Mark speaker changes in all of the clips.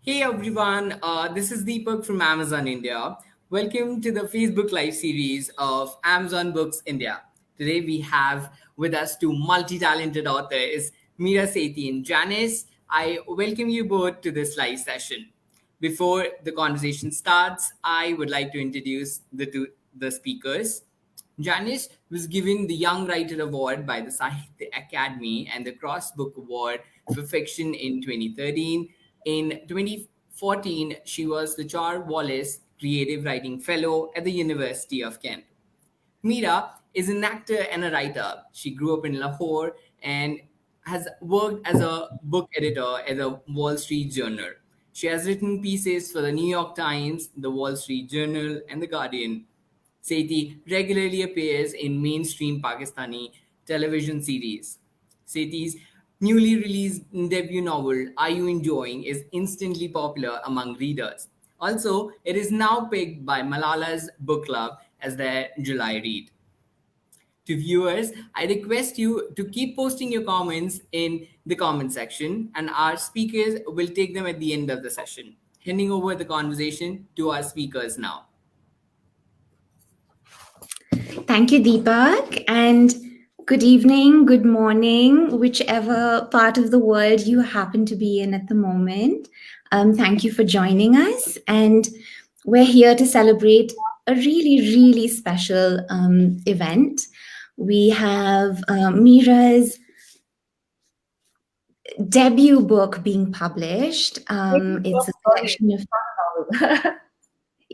Speaker 1: Hey everyone, this is Deepak from Amazon India. Welcome to the Facebook Live series of Amazon Books India. Today we have with us two multi talented authors, Mira Sethi and Janice. I welcome you both to this live session. Before the conversation starts, I would like to introduce the speakers. Janice was given the Young Writer Award by the Sahitya Academy and the Cross Book Award for Fiction in 2013. In 2014, she was the Char Wallace Creative Writing Fellow at the University of Kent. Mira is an actor and a writer. She grew up in Lahore and has worked as a book editor at the Wall Street Journal. She has written pieces for the New York Times, the Wall Street Journal, and the Guardian. Sethi regularly appears in mainstream Pakistani television series. Sethi's newly released debut novel, Are You Enjoying, is instantly popular among readers. Also, it is now picked by Malala's book club as their July read. To viewers, I request you to keep posting your comments in the comment section, and our speakers will take them at the end of the session. Handing over the conversation to our speakers now.
Speaker 2: Thank you, Deepak. And good evening, good morning, whichever part of the world you happen to be in at the moment. Thank you for joining us. And we're here to celebrate a really, really special event. We have Mira's debut book being published. It's a collection of.
Speaker 3: Novel.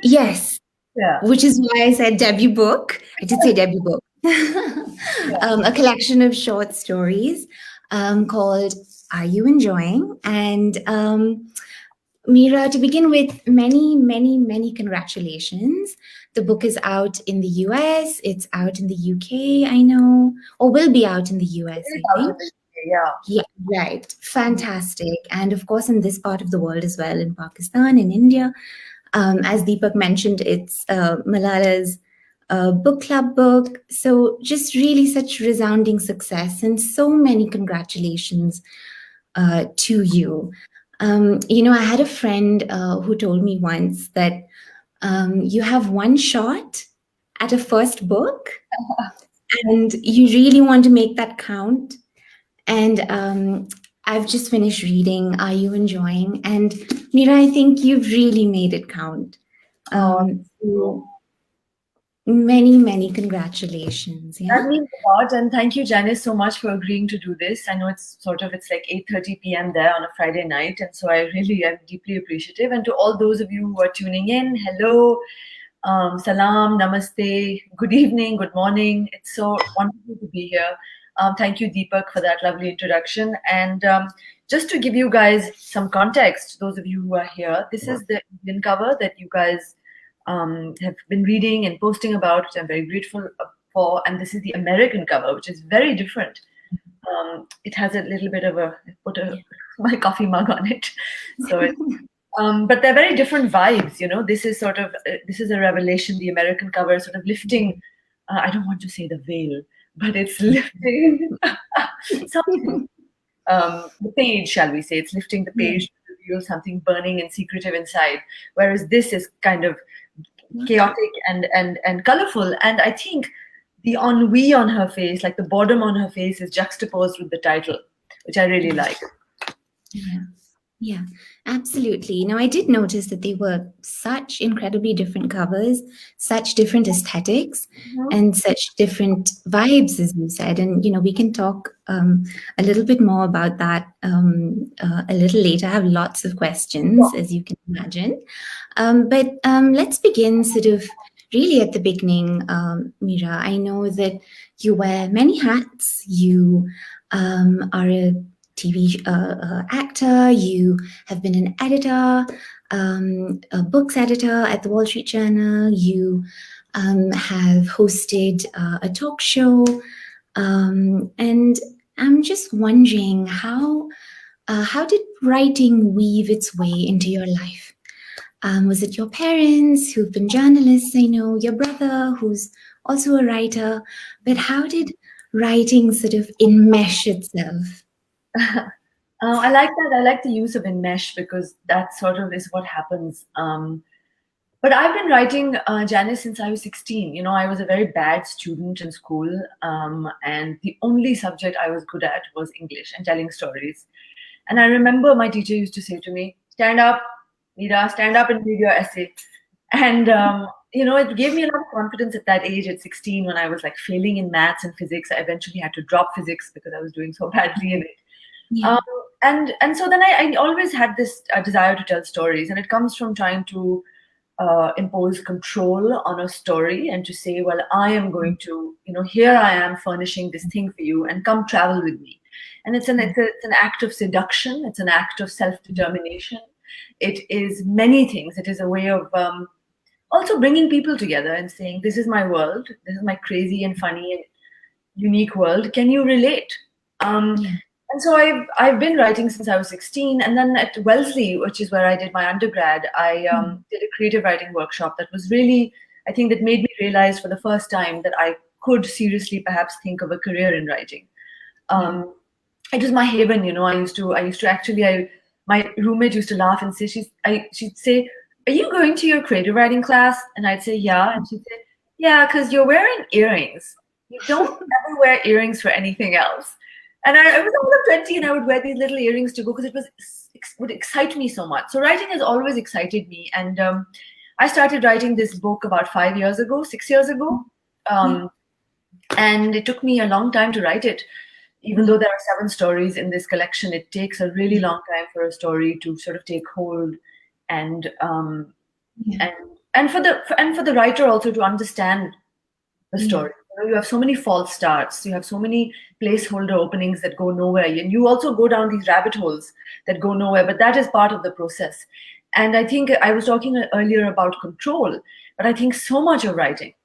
Speaker 2: Yes,
Speaker 3: Yeah.
Speaker 2: which is why I said debut book. I did say debut book. A collection of short stories called Are You Enjoying? And Mira, to begin with, many, many, many congratulations. The book is out in the US, it's out in the UK, I know, or will be out in the US, I think.
Speaker 3: Yeah.
Speaker 2: Yeah, right. Fantastic. And of course, in this part of the world as well, in Pakistan, in India. As Deepak mentioned, it's Malala's book club book. So just really such resounding success and so many congratulations to you. I had a friend who told me once that you have one shot at a first book and you really want to make that count. And I've just finished reading Are You Enjoying? And Mira, I think you've really made it count. So many, many congratulations. Yeah.
Speaker 3: That means a lot, and thank you, Janice, so much for agreeing to do this. I know it's like 8:30 p.m. there on a Friday night, and so I really am deeply appreciative. And to all those of you who are tuning in, hello, salam, namaste, good evening, good morning. It's so wonderful to be here. Thank you, Deepak, for that lovely introduction. And just to give you guys some context, those of you who are here, this is the Indian cover that you guys have been reading and posting about, which I'm very grateful for. And this is the American cover, which is very different. It has a little bit of my coffee mug on it. So it's, but they're very different vibes, This is this is a revelation, the American cover sort of lifting, I don't want to say the veil, but it's lifting something, the page, shall we say. It's lifting the page to reveal something burning and secretive inside. Whereas this is kind of chaotic and colorful. And I think the ennui on her face, like the boredom on her face, is juxtaposed with the title, which I really like.
Speaker 2: Yeah, absolutely. Now, I did notice that they were such incredibly different covers, such different aesthetics, and such different vibes, as you said. And, we can talk a little bit more about that a little later. I have lots of questions, as you can imagine. But let's begin sort of really at the beginning, Mira. I know that you wear many hats. You are a TV actor, you have been an editor, a books editor at the Wall Street Journal, you have hosted a talk show, and I'm just wondering how did writing weave its way into your life? Was it your parents who've been journalists? I know your brother who's also a writer, but how did writing sort of enmesh itself?
Speaker 3: I like that. I like the use of enmesh because that sort of is what happens. But I've been writing, Janice, since I was 16. You know, I was a very bad student in school, and the only subject I was good at was English and telling stories. And I remember my teacher used to say to me, "Stand up, Mira, stand up and read your essay." And it gave me a lot of confidence at that age, at 16, when I was like failing in maths and physics. I eventually had to drop physics because I was doing so badly in it.
Speaker 2: Yeah.
Speaker 3: And so then I always had this desire to tell stories, and it comes from trying to impose control on a story and to say, well, I am going to, here I am furnishing this thing for you, and come travel with me. And it's an act of seduction. It's an act of self-determination. It is many things. It is a way of also bringing people together and saying, this is my world. This is my crazy and funny and unique world. Can you relate? And so I've been writing since I was 16, and then at Wellesley, which is where I did my undergrad, I did a creative writing workshop that was really, I think, that made me realize for the first time that I could seriously perhaps think of a career in writing. It was my haven, I used to actually, my roommate used to laugh and say, she'd say, "Are you going to your creative writing class?" And I'd say, "Yeah." And she'd say, "Yeah, because you're wearing earrings. You don't ever wear earrings for anything else." And I was all of 20, and I would wear these little earrings to go because it would excite me so much. So writing has always excited me. And I started writing this book about 6 years ago. And it took me a long time to write it. Even though there are 7 stories in this collection, it takes a really long time for a story to sort of take hold, and for the writer also to understand the story. You have so many false starts. You have so many placeholder openings that go nowhere, and you also go down these rabbit holes that go nowhere. But that is part of the process. And I think I was talking earlier about control, but I think so much of writing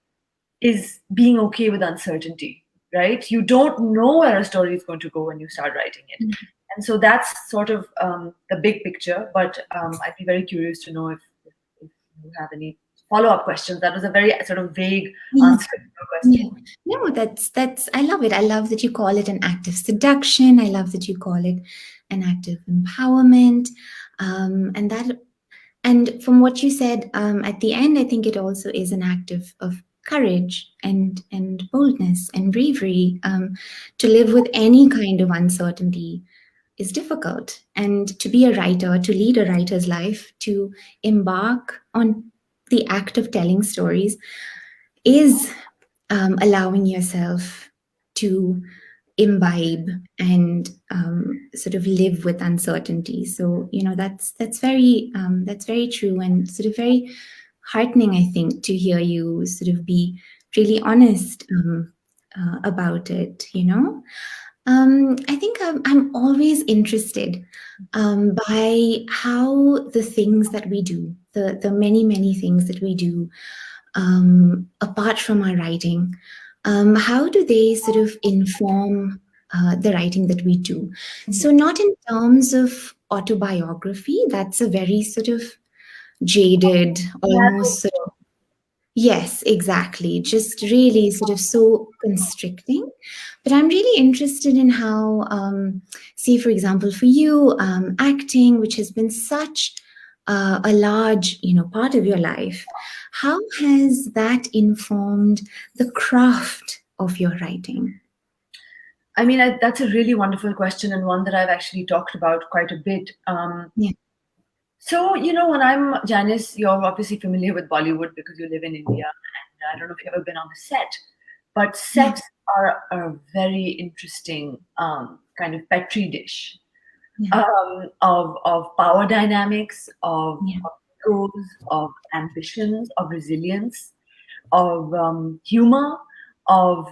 Speaker 3: is being okay with uncertainty. Right? You don't know where a story is going to go when you start writing it. And so that's sort of the big picture. But I'd be very curious to know if you have any follow-up questions. That was a very sort of vague answer to your question.
Speaker 2: No, that's I love it. I love that you call it an act of seduction. I love that you call it an act of empowerment. And from what you said at the end, I think it also is an act of courage and boldness and bravery. To live with any kind of uncertainty is difficult, and to be a writer, to lead a writer's life, to embark on the act of telling stories is allowing yourself to imbibe and sort of live with uncertainty. So that's very true, and sort of very heartening, I think, to hear you sort of be really honest about it. I think I'm always interested by how the things that we do, the many things that we do apart from our writing, how do they sort of inform the writing that we do? So not in terms of autobiography, that's a very sort of jaded, almost sort of, yes, exactly, just really sort of so constricting. But I'm really interested in how, say, for example, for you, acting, which has been such a large, part of your life, how has that informed the craft of your writing?
Speaker 3: I mean, that's a really wonderful question, and one that I've actually talked about quite a bit. So, when I'm Janice, you're obviously familiar with Bollywood because you live in India, and I don't know if you've ever been on the set, but sets are a very interesting kind of petri dish of power dynamics, of egos, of ambitions, of resilience, of humor, of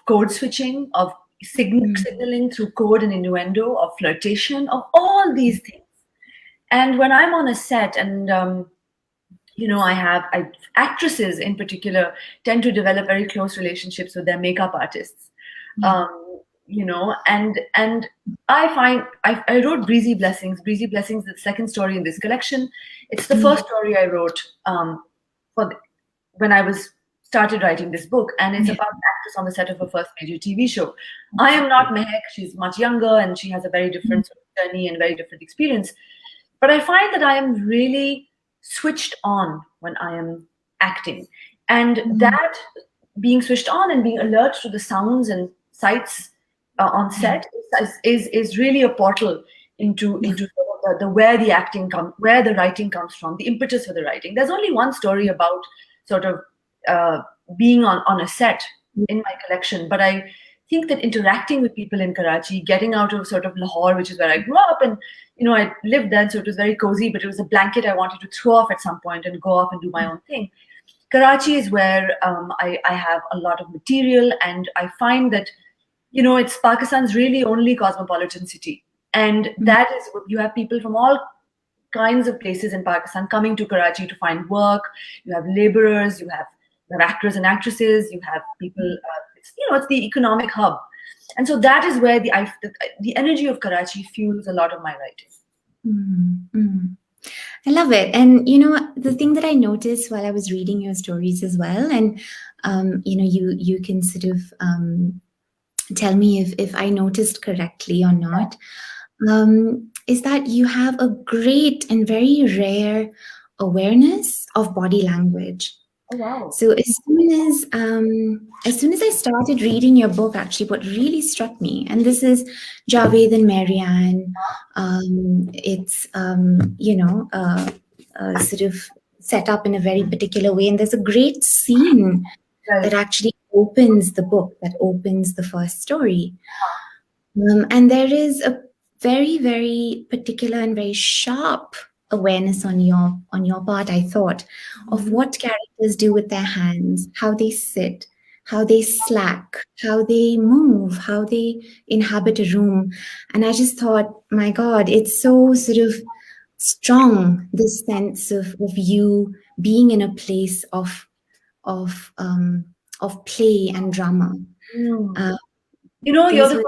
Speaker 3: code switching, of signaling through code and innuendo, of flirtation, of all these things. And when I'm on a set, and actresses in particular tend to develop very close relationships with their makeup artists. And I find I wrote Breezy Blessings. Breezy Blessings is the second story in this collection. It's the first story I wrote when I was started writing this book, and it's about an actress on the set of her first major TV show. I am not Mehak. She's much younger, and she has a very different sort of journey and very different experience. But I find that I am really switched on when I am acting, and that being switched on and being alert to the sounds and sights on set is really a portal into sort of the where the acting where the writing comes from, the impetus for the writing. There's only one story about sort of being on a set in my collection, but I think that interacting with people in Karachi, getting out of sort of Lahore, which is where I grew up, and I lived then, so it was very cozy, but it was a blanket I wanted to throw off at some point and go off and do my own thing. Karachi is where I have a lot of material, and I find that it's Pakistan's really only cosmopolitan city, and that is, you have people from all kinds of places in Pakistan coming to Karachi to find work. You have laborers, you have actors and actresses, you have people. It's the economic hub, and so that is where the energy of Karachi fuels a lot of my writing.
Speaker 2: I love it. And the thing that I noticed while I was reading your stories as well, and you can sort of tell me if I noticed correctly or not, is that you have a great and very rare awareness of body language.
Speaker 3: Oh, wow.
Speaker 2: So as soon as I started reading your book, actually, what really struck me, and this is Javed and Marianne, it's sort of set up in a very particular way, and there's a great scene that actually opens the book, that opens the first story, and there is a very, very particular and very sharp awareness on your part, I thought, of what characters do with their hands, how they sit, how they slack, how they move, how they inhabit a room. And I just thought, my God, it's so sort of strong, this sense of you being in a place of play and drama.
Speaker 3: You're the first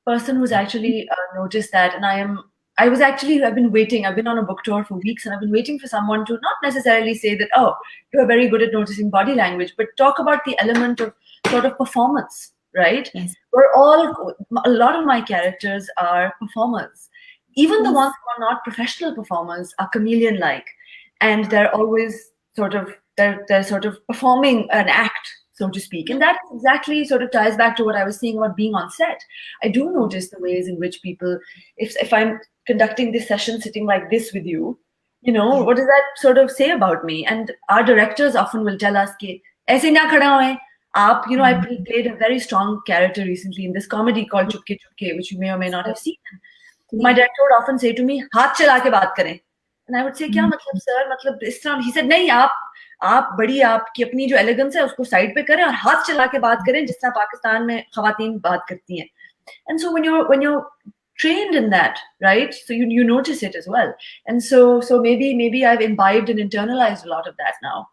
Speaker 3: person who's actually noticed that, and I've been waiting. I've been on a book tour for weeks, and I've been waiting for someone to not necessarily say that, oh, you're very good at noticing body language, but talk about the element of sort of performance, right?
Speaker 2: Yes.
Speaker 3: A lot of my characters are performers. Even the ones who are not professional performers are chameleon-like, and they're always they're sort of performing an act, so to speak. And that exactly sort of ties back to what I was saying about being on set. I do notice the ways in which people, if I'm conducting this session sitting like this with you, what does that sort of say about me? And our directors often will tell us, "Aise na khada hoye." I played a very strong character recently in this comedy called Chupke Chupke, which you may or may not have seen. My director would often say to me, "Haath chala ke baat kare." And I would say, "Kya matlab, sir? Matlab is tarah." He said, "Nahi, आप बड़ी आपकी अपनी जो elegance है उसको side पे करें और हाथ चला के बात करें जिस तरह पाकिस्तान में ख़वातीन बात करती हैं." And so when you're trained in that, right? So you notice it as well. And so maybe I've imbibed and internalized a lot of that now.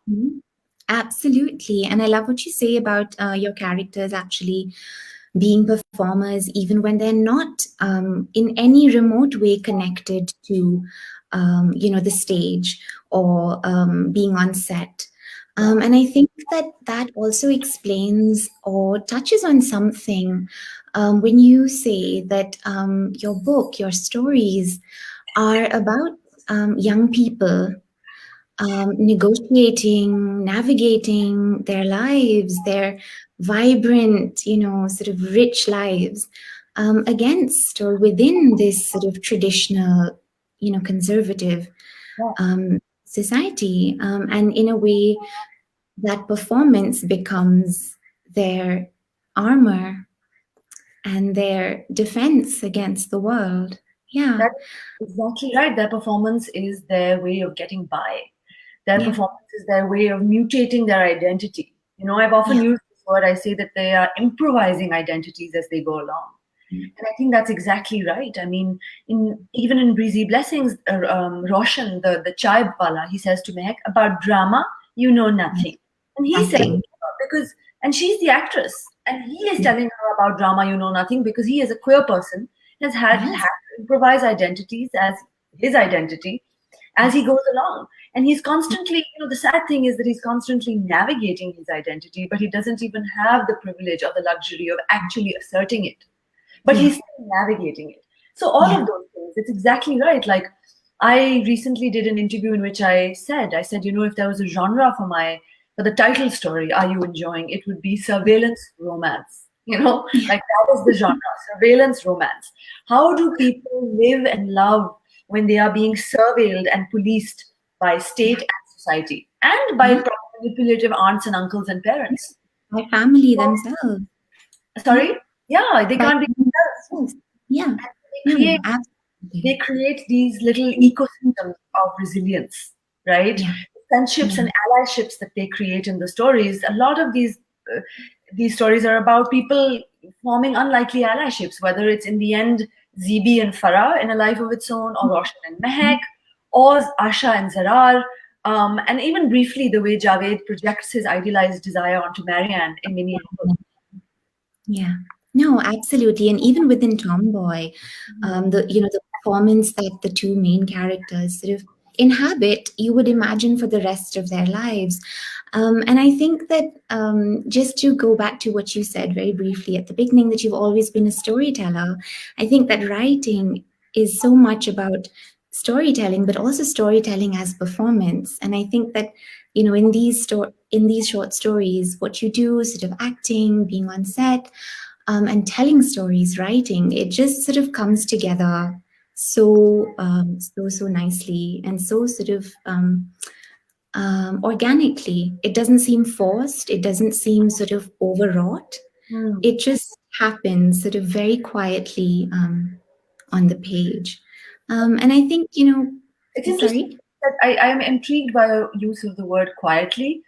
Speaker 2: Absolutely. And I love what you say about your characters actually being performers, even when they're not in any remote way connected to the stage or being on set. And I think that also explains or touches on something when you say that your book, your stories are about young people negotiating, navigating their lives, their vibrant, sort of rich lives against or within this sort of traditional, conservative society. And in a way, that performance becomes their armor and their defense against the world. Yeah.
Speaker 3: That's exactly right. Their performance is their way of getting by. Their performance is their way of mutating their identity. I've often used this word. I say that they are improvising identities as they go along. And I think that's exactly right. I mean, even in Breezy Blessings, Roshan, the chai wala, he says to Mehak, about drama, you know nothing. And he said, and she's the actress, and he is telling her about drama, you know nothing, because he is a queer person, has had to improvise identities as his identity. as he goes along. And he's constantly, the sad thing is that he's constantly navigating his identity, but he doesn't even have the privilege or the luxury of actually asserting it. But he's still navigating it. So all of those things, it's exactly right. Like, I recently did an interview in which I said, if there was a genre for the title story, Are You Enjoying? It would be surveillance romance. Like that is the genre, surveillance romance. How do people live and love when they are being surveilled and policed by state and society and by manipulative aunts and uncles and parents?
Speaker 2: By family themselves.
Speaker 3: Sorry? Yeah, they can't be themselves.
Speaker 2: Yeah.
Speaker 3: They create these little ecosystems of resilience, right?
Speaker 2: Yeah.
Speaker 3: Friendships and allyships that they create in the stories. A lot of these stories are about people forming unlikely allyships, whether it's in the end Zibi and Farah in A Life of Its Own, or Roshan and Mehak, or Asha and Zarar, and even briefly the way Javed projects his idealized desire onto Marianne in Minneapolis.
Speaker 2: Yeah. No, absolutely. And even within Tomboy, the performance that the two main characters sort of inhabit, you would imagine for the rest of their lives. And I think that just to go back to what you said very briefly at the beginning, that you've always been a storyteller, I think that writing is so much about storytelling, but also storytelling as performance. And I think that, in these short stories, what you do, sort of acting, being on set, and telling stories, writing, it just sort of comes together so nicely and so sort of organically. It doesn't seem forced. It doesn't seem sort of overwrought. It just happens sort of very quietly on the page. And I think,
Speaker 3: it's interesting that I am intrigued by your use of the word quietly.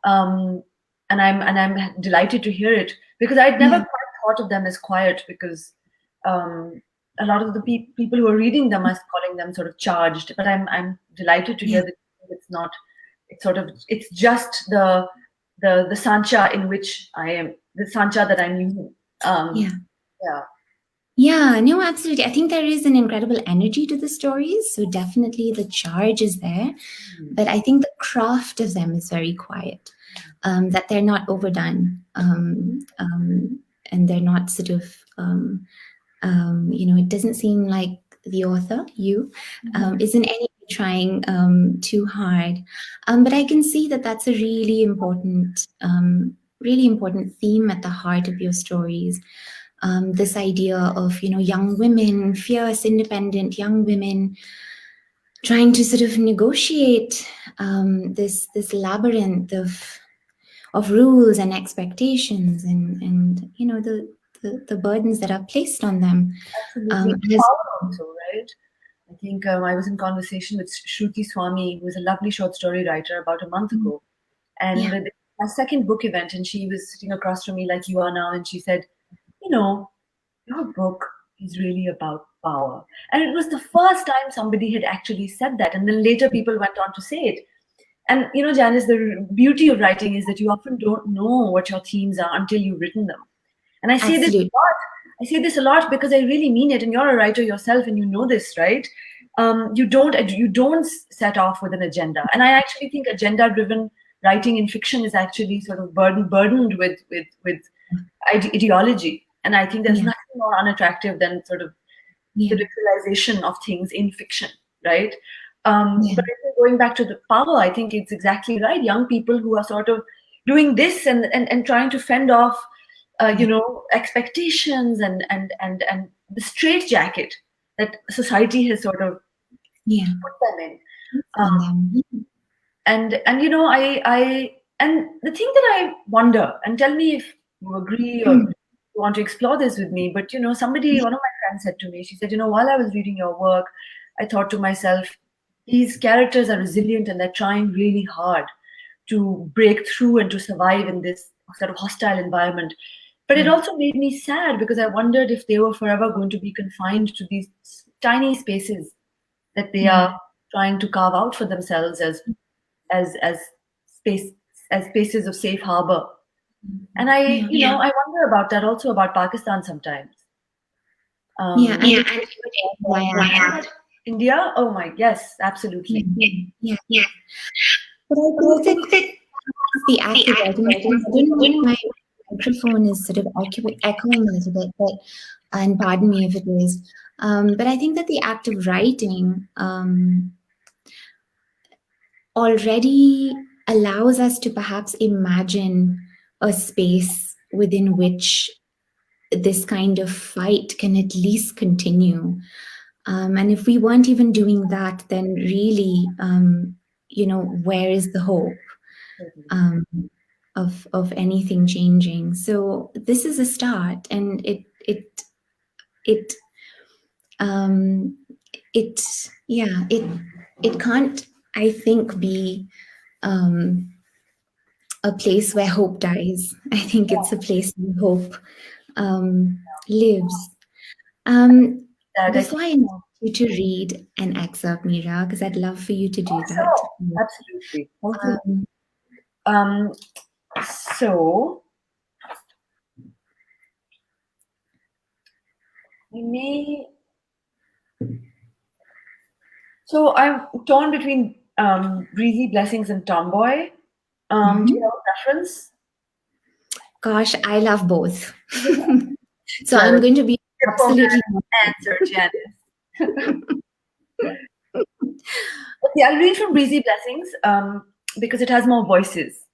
Speaker 3: And I'm delighted to hear it, because I'd never quite thought of them as quiet, because a lot of the people who are reading them are calling them sort of charged. But I'm delighted to hear that it's not. It's just the sancha in which I am, the sancha that I'm using.
Speaker 2: Yeah, no, absolutely. I think there is an incredible energy to the stories. So definitely the charge is there. But I think the craft of them is very quiet, that they're not overdone. And they're not sort of, it doesn't seem like the author, isn't any trying too hard. But I can see that that's a really important theme at the heart of your stories. This idea of, young women, fierce, independent young women, trying to sort of negotiate this labyrinth of rules and expectations and the burdens that are placed on them.
Speaker 3: Absolutely. Power also, right? I think I was in conversation with Shruti Swami, who is a lovely short story writer, about a month ago. And my second book event, and she was sitting across from me like you are now, and she said, your book is really about power. And it was the first time somebody had actually said that. And then later people went on to say it. And, Janice, the beauty of writing is that you often don't know what your themes are until you've written them. And I say this a lot. I say this a lot because I really mean it. And you're a writer yourself, and you know this, right? You don't set off with an agenda. And I actually think agenda-driven writing in fiction is actually sort of burdened with ideology. And I think there's nothing more unattractive than sort of the ritualization of things in fiction, right? But I think going back to the power, I think it's exactly right. Young people who are sort of doing this and trying to fend off, expectations and the straitjacket that society has sort of put them in. And the thing that I wonder, and tell me if you agree or you want to explore this with me, but one of my friends said to me, she said, while I was reading your work, I thought to myself, these characters are resilient and they're trying really hard to break through and to survive in this sort of hostile environment. But it also made me sad, because I wondered if they were forever going to be confined to these tiny spaces that they are trying to carve out for themselves as spaces of safe harbor. And I wonder about that also about Pakistan sometimes. India? Oh my, yes, absolutely.
Speaker 2: Yeah. But I think that the act of writing, I don't know if my microphone is sort of echoing a little bit, but and pardon me if it is. But I think that the act of writing already allows us to perhaps imagine a space within which this kind of fight can at least continue. And if we weren't even doing that, then really, where is the hope um, of anything changing? So this is a start, and it it it can't, I think, be a place where hope dies. I think it's a place where hope lives. Before I invite you to read an excerpt, Mira, because I'd love for you to do that.
Speaker 3: Absolutely. So we may. So I'm torn between Breezy Blessings and Tomboy. Do you have a preference?
Speaker 2: Gosh, I love both. So I'm going to be absolutely
Speaker 3: answer, Janice. Okay, I'll read from Breezy Blessings because it has more voices.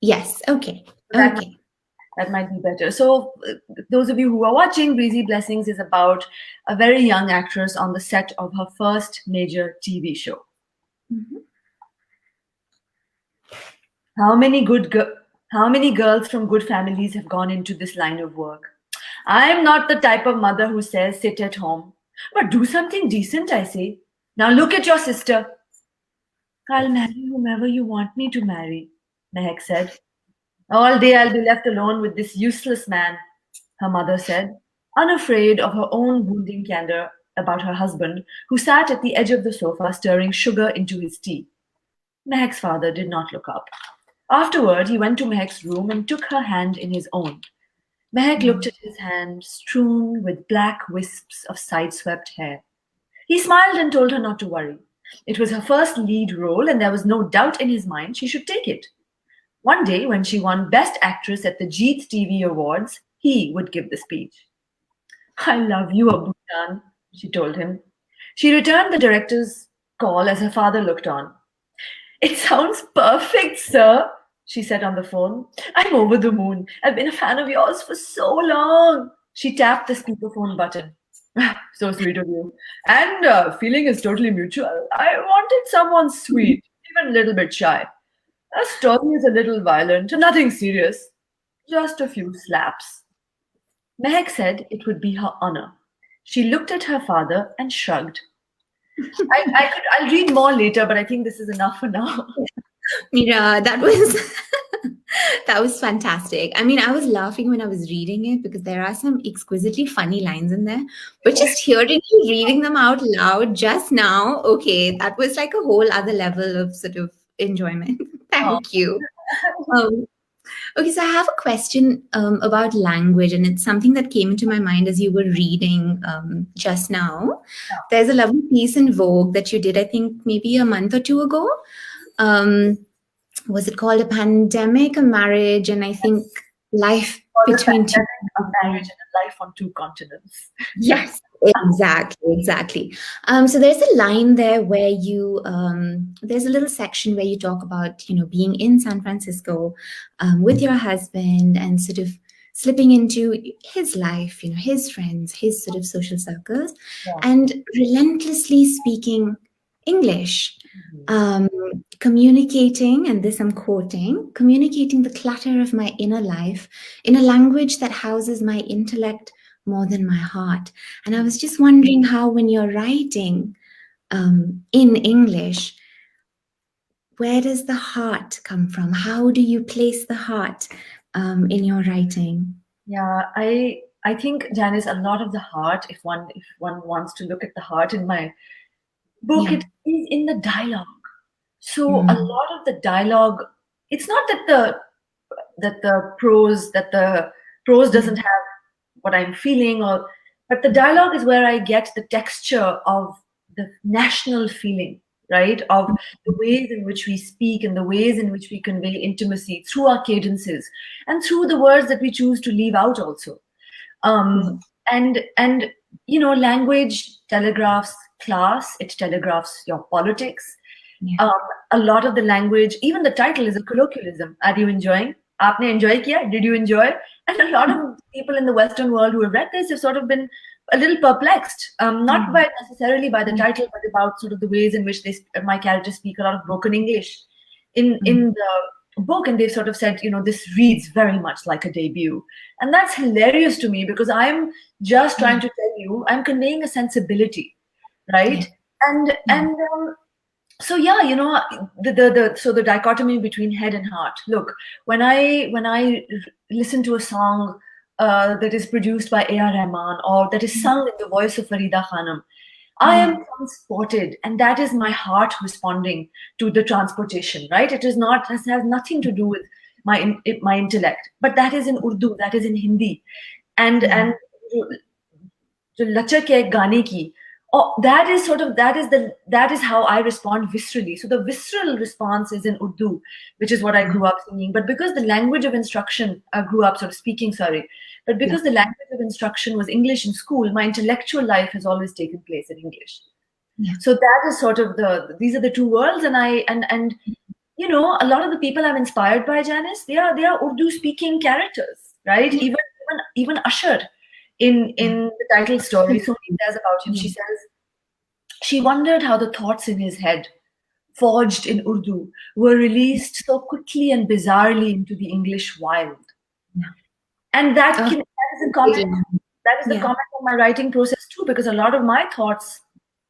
Speaker 2: Yes. Okay.
Speaker 3: That might be better. So, those of you who are watching, Breezy Blessings is about a very young actress on the set of her first major TV show. How many girls from good families have gone into this line of work? I'm not the type of mother who says sit at home, but do something decent, I say. Now look at your sister. I'll marry whomever you want me to marry, Mehak said. All day I'll be left alone with this useless man, her mother said, unafraid of her own wounding candor about her husband, who sat at the edge of the sofa stirring sugar into his tea. Mehak's father did not look up. Afterward, he went to Mehak's room and took her hand in his own. Mehak looked at his hand, strewn with black wisps of side-swept hair. He smiled and told her not to worry. It was her first lead role, and there was no doubt in his mind she should take it. One day, when she won Best Actress at the Jeet TV Awards, he would give the speech. I love you, Abu Khan, she told him. She returned the director's call as her father looked on. It sounds perfect, sir, she said on the phone. I'm over the moon. I've been a fan of yours for so long. She tapped the speakerphone button. So sweet of you. And feeling is totally mutual. I wanted someone sweet, even a little bit shy. Her story is a little violent, nothing serious. Just a few slaps. Mehak said it would be her honor. She looked at her father and shrugged. I'll read more later, but I think this is enough for now.
Speaker 2: Mira, that was that was fantastic. I mean, I was laughing when I was reading it because there are some exquisitely funny lines in there. But just hearing you reading them out loud just now, okay, that was like a whole other level of sort of enjoyment. Thank you. Okay, so I have a question about language, and it's something that came into my mind as you were reading just now. There's a lovely piece in Vogue that you did, I think, maybe a month or two ago. Was it called A Pandemic, a Marriage, and I think Life Between Two?
Speaker 3: A marriage and a life on two continents.
Speaker 2: Yes, exactly. So there's a line there where you, there's a little section where you talk about, being in San Francisco with your husband and sort of slipping into his life, his friends, his sort of social circles, and relentlessly speaking English. Communicating, and this I'm quoting, communicating the clutter of my inner life in a language that houses my intellect more than my heart. And I was just wondering how, when you're writing in English, where does the heart come from? How do you place the heart in your writing?
Speaker 3: Yeah, I think, Janice, a lot of the heart, if one wants to look at the heart in my book, it is in the dialogue. So a lot of the dialogue, it's not that the prose doesn't have what I'm feeling, but the dialogue is where I get the texture of national feeling, right, of the ways in which we speak and the ways in which we convey intimacy through our cadences and through the words that we choose to leave out also. And language telegraphs class, it telegraphs your politics. A lot of the language, even the title, is a colloquialism. Are you enjoying? Aapne enjoy kiya? Did you enjoy? And a lot of people in the Western world who have read this have sort of been a little perplexed, not necessarily by the title, but about sort of the ways in which my characters speak a lot of broken English in the book, and they've sort of said, this reads very much like a debut, and that's hilarious to me, because I'm just trying to tell you, I'm conveying a sensibility, right? And so yeah, the dichotomy between head and heart. Look, when I listen to a song that is produced by A.R. Rahman, or that is sung in the voice of Farida Khanum, I am transported, and that is my heart responding to the transportation, right? It has nothing to do with my intellect, but that is in Urdu, that is in Hindi, and jo lachak hai gaane ki, that is how I respond viscerally. So the visceral response is in Urdu, which is what I grew up singing. But because the language of instruction, I grew up sort of speaking, but because the language of instruction was English in school, my intellectual life has always taken place in English. So that is sort of these are the two worlds, and a lot of the people I'm inspired by, Janice, they are Urdu speaking characters, right? Even Usher in the title story, so he says about him, she says, she wondered how the thoughts in his head, forged in Urdu, were released so quickly and bizarrely into the English wild. And that is a comment. That is the comment on my writing process too, because a lot of my thoughts,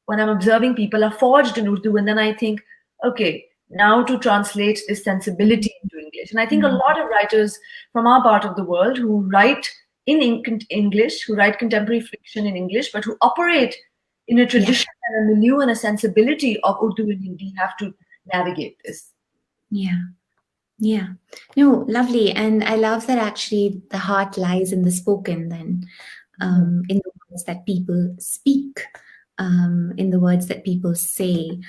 Speaker 3: when I'm observing people, are forged in Urdu, and then I think, okay, now to translate this sensibility into English. And I think a lot of writers from our part of the world who write in English, who write contemporary fiction in English, but who operate in a tradition and a milieu and a sensibility of Urdu and Hindi, have to navigate this.
Speaker 2: Yeah. No, lovely. And I love that actually the heart lies in the spoken then, in the words that people speak, in the words that people say.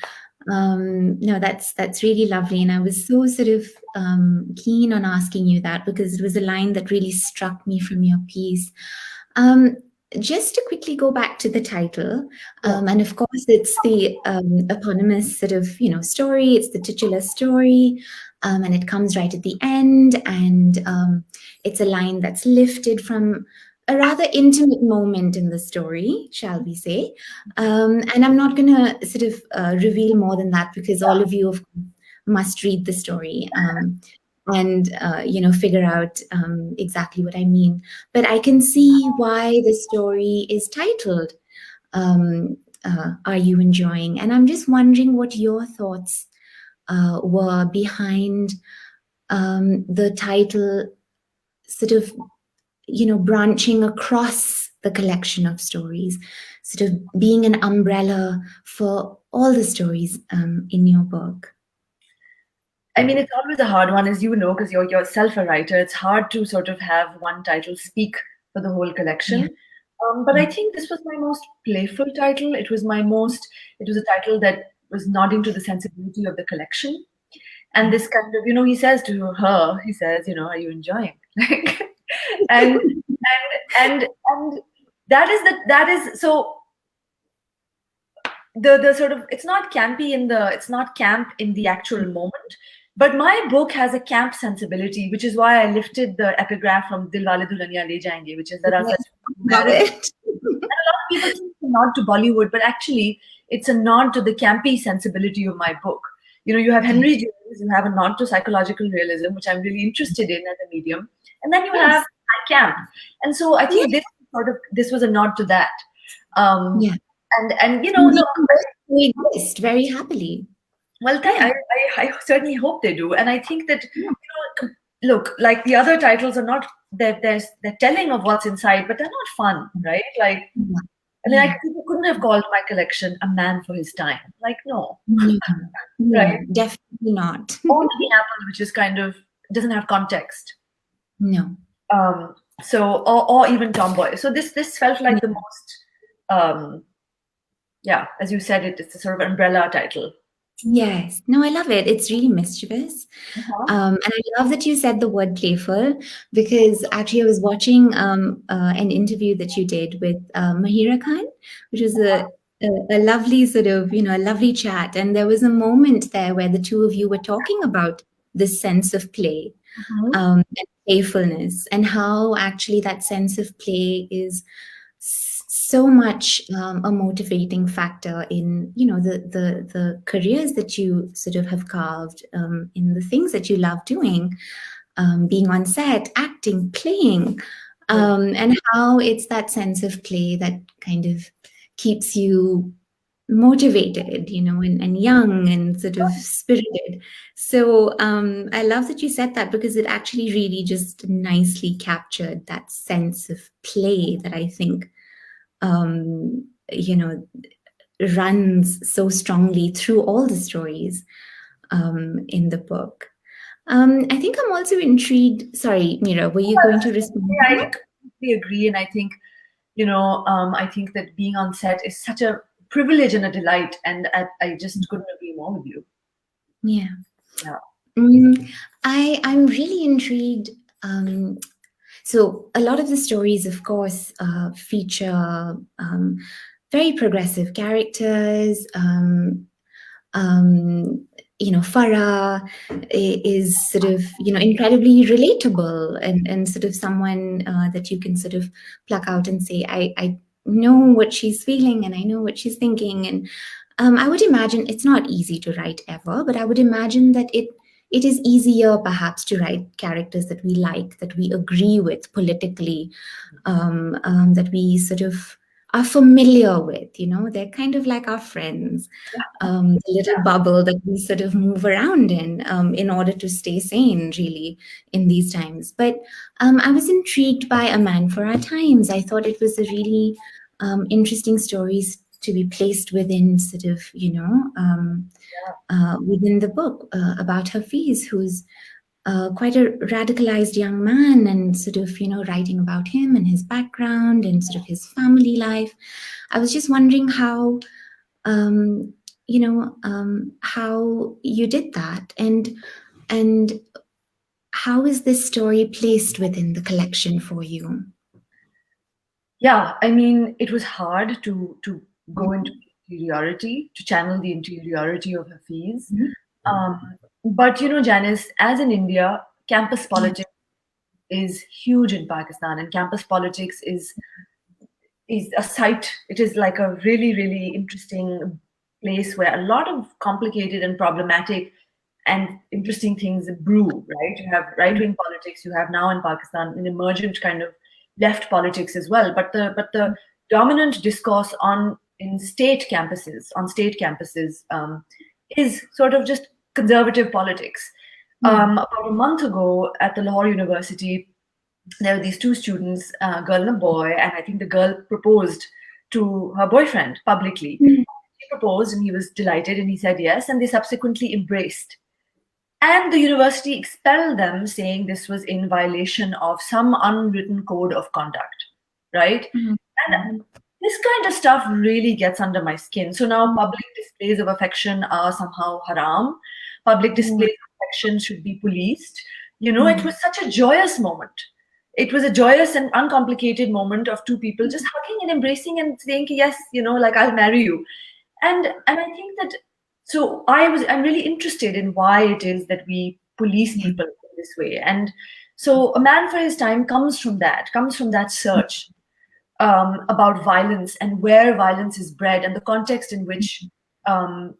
Speaker 2: No, that's really lovely. And I was so sort of keen on asking you that, because it was a line that really struck me from your piece. Just to quickly go back to the title, and of course it's the eponymous sort of, story, it's the titular story, and it comes right at the end, and it's a line that's lifted from a rather intimate moment in the story, shall we say. And I'm not going to sort of reveal more than that, because all of you of course must read the story and figure out exactly what I mean. But I can see why the story is titled Are You Enjoying? And I'm just wondering what your thoughts were behind the title, sort of branching across the collection of stories, sort of being an umbrella for all the stories in your book.
Speaker 3: I mean, it's always a hard one, as you know, because you're yourself a writer. It's hard to sort of have one title speak for the whole collection. But I think this was my most playful title. It was a title that was nodding to the sensibility of the collection. And this kind of, he says to her, are you enjoying? and that is so the sort of, it's not camp in the actual moment, but my book has a camp sensibility, which is why I lifted the epigraph from Dilwale Dulhaniya Le Jayenge, which is that are such marriage. And a lot of people think it's a nod to Bollywood, but actually it's a nod to the campy sensibility of my book. You have Henry James, you have a nod to psychological realism, which I'm really interested in as a medium, and then you have camp. And so I think this was a nod to that. And
Speaker 2: they exist very happily.
Speaker 3: Well, I certainly hope they do, and I think that look, like the other titles are not, they're telling of what's inside, but they're not fun, right? Like, I mean, I couldn't have called my collection A Man for His Time. Like, no.
Speaker 2: Right? Definitely not.
Speaker 3: Or The Apple, which is kind of doesn't have context.
Speaker 2: No.
Speaker 3: So, or even Tomboy. So this felt like the most Yeah, as you said, it's a sort of umbrella title.
Speaker 2: Yes. No, I love it. It's really mischievous. And I love that you said the word playful because actually I was watching an interview that you did with Mahira Khan, which was a lovely sort of, a lovely chat. And there was a moment there where the two of you were talking about this sense of play and playfulness and how actually that sense of play is so much a motivating factor in the careers that you sort of have carved in the things that you love doing, being on set, acting, playing, and how it's that sense of play that kind of keeps you motivated, and young and sort of spirited. So I love that you said that because it actually really just nicely captured that sense of play that I think um, you know, runs so strongly through all the stories in the book. I think I'm also intrigued. Sorry, Mira, were you going to respond
Speaker 3: Yeah,
Speaker 2: to
Speaker 3: I
Speaker 2: that?
Speaker 3: completely agree, and I think I think that being on set is such a privilege and a delight, and I just couldn't agree more with you.
Speaker 2: Yeah.
Speaker 3: Yeah.
Speaker 2: I'm really intrigued. So a lot of the stories, of course, feature very progressive characters. Farah is sort of, incredibly relatable and sort of someone that you can sort of pluck out and say, I know what she's feeling and I know what she's thinking. And I would imagine it's not easy to write ever, but I would imagine that it is easier perhaps to write characters that we like, that we agree with politically, that we sort of are familiar with. They're kind of like our friends, the little bubble that we sort of move around in order to stay sane, really, in these times. But I was intrigued by A Man for Our Times. I thought it was a really interesting stories to be placed within sort of, within the book about Hafiz, who's quite a radicalized young man, and sort of, writing about him and his background and sort of his family life. I was just wondering um, how you did that, and how is this story placed within the collection for you?
Speaker 3: Yeah, I mean, it was hard to go into interiority, to channel the interiority of Hafiz. But Janice, as in India, campus
Speaker 2: Yeah.
Speaker 3: politics is huge in Pakistan, and campus politics is a site. It is like a really, really interesting place where a lot of complicated and problematic and interesting things brew, right? You have right-wing politics, you have now in Pakistan an emergent kind of left politics as well. But the dominant discourse on state campuses, is sort of just conservative politics. About a month ago at the Lahore University, there were these two students, a girl and a boy, and I think the girl proposed to her boyfriend publicly.
Speaker 2: Mm.
Speaker 3: She proposed, and he was delighted, and he said yes, and they subsequently embraced. And the university expelled them, saying this was in violation of some unwritten code of conduct, right?
Speaker 2: Mhm.
Speaker 3: And this kind of stuff really gets under my skin. So now public displays of affection are somehow haram. Public displays of affection should be policed. It was such a joyous moment. It was a joyous and uncomplicated moment of two people just hugging and embracing and saying, yes, like I'll marry you. And I think that, so I'm really interested in why it is that we police
Speaker 2: Yeah.
Speaker 3: people in this way. And so A Man for His Time comes from that search about violence and where violence is bred and the context in which our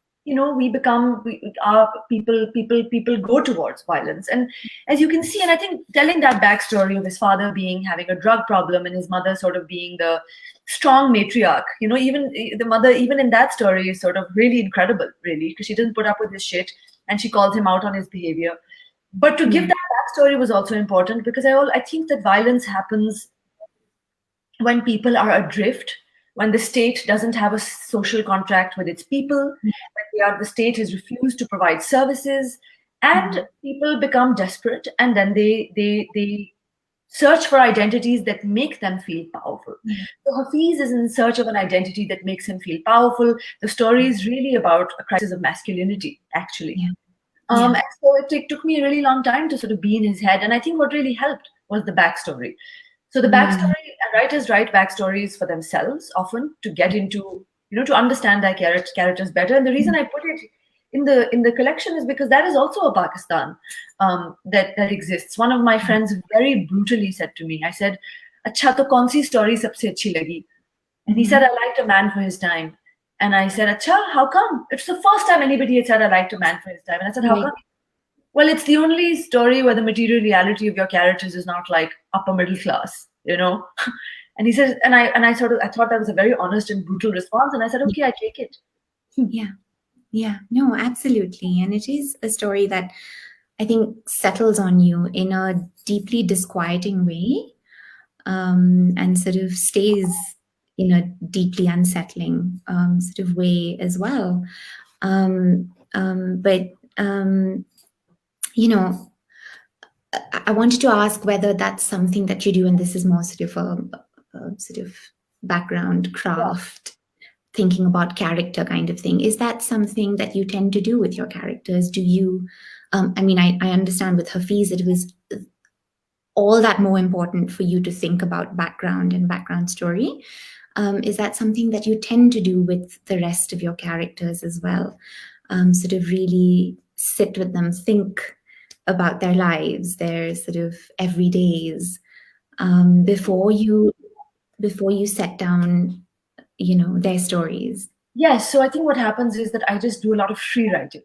Speaker 3: people go towards violence. And as you can see, and I think telling that backstory of his father having a drug problem and his mother sort of being the strong matriarch, even the mother, even in that story, is sort of really incredible, really, because she doesn't put up with his shit and she calls him out on his behavior. But to give
Speaker 2: Yeah.
Speaker 3: that backstory was also important because I think that violence happens when people are adrift, when the state doesn't have a social contract with its people, when the state has refused to provide services, and people become desperate, and then they search for identities that make them feel powerful. So Hafiz is in search of an identity that makes him feel powerful. The story is really about a crisis of masculinity, actually. And so it took me a really long time to sort of be in his head. And I think what really helped was the backstory. So the backstory, writers write backstories for themselves often to get into, to understand their characters better. And the reason I put it in the collection is because that is also a Pakistan that exists. One of my friends very brutally said to me, I said, "Acha to kaun si story sabse achhi lagi?" And he said, "I liked a man for his time." And I said, "Acha, how come?" It's the first time anybody had said, "I liked a man for his time." And I said, "How come?" Well, it's the only story where the material reality of your characters is not like upper middle class, And he said, and I thought that was a very honest and brutal response. And I said, okay, I take it.
Speaker 2: Yeah, no, absolutely. And it is a story that I think settles on you in a deeply disquieting way, and sort of stays in a deeply unsettling sort of way as well. But I wanted to ask whether that's something that you do, and this is more sort of a sort of background craft, thinking about character kind of thing. Is that something that you tend to do with your characters? Do you, I understand with Hafiz, it was all that more important for you to think about background and background story. Is that something that you tend to do with the rest of your characters as well? Sort of really sit with them, think about their lives, their sort of everydays, before you set down, their stories.
Speaker 3: Yes. So I think what happens is that I just do a lot of free writing.